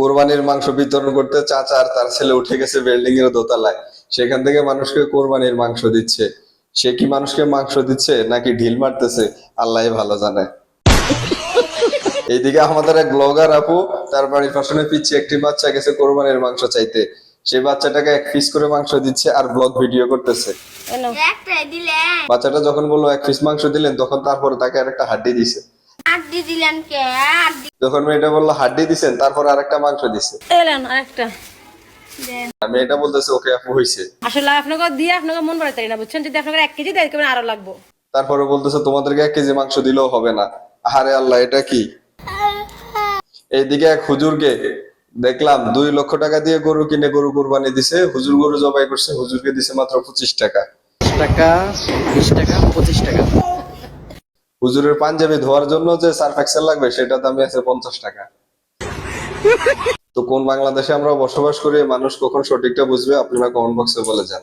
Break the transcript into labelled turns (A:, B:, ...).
A: কোরবানির মাংস বিতরণ করতে চাচা আর তার ছেলে উঠে গেছে বিল্ডিং এর দোতলায়। সেখান থেকে মানুষকে কোরবানির মাংস দিচ্ছে। সে কি মানুষকে মাংস দিচ্ছে নাকি ঢিল মারতেছে আল্লাহই ভালো জানে। এইদিকে আমাদের এক ব্লগার আপু, তার বাড়ির পাশে পিছিয়ে একটি বাচ্চা গেছে কোরবানির মাংস চাইতে। সেই বাচ্চাটাকে এক পিস করে মাংস দিচ্ছে আর ব্লগ ভিডিও করতেছে। বাচ্চাটা যখন বললো এক পিস মাংস দিলেন, তখন তারপরে তাকে আরেকটা হাড্ডি দিছে। যখন মেয়েটা বললো হাড্ডি দিছেন, তারপর আরেকটা মাংস দিছে।
B: আরেকটা
A: মেয়েটা বলতেছে ওকে আপু হইছে।
B: আসলে আপনাকে দিয়ে আপনাকে মন বাড়াতে না, বুঝছেন? যদি আপনাকে 1 কেজি দেয় আরো লাগবো।
A: তারপরে বলতেছে তোমাদেরকে 1 কেজি মাংস দিলেও হবে না। আরে আল্লাহ, এটা কি? এইদিকে এক হুজুরকে দেখলাম 2 লক্ষ টাকা দিয়ে গরু কিনে গরু কুরবানি দিছে। হুজুর গরু জবাই করছে, হুজুরকে দিছে মাত্র 25 টাকা।
C: 20 টাকা 25 টাকা।
A: হুজুরের পাঞ্জাবি ধোয়ার জন্য যে সার্ফ এক্সেল লাগবে সেটা দামই আছে 50 টাকা। তো কোন বাংলাদেশে আমরা বসবাস করি, মানুষ কখন সঠিকটা বুঝবে? আপনারা কমেন্ট বক্সে বলে যান।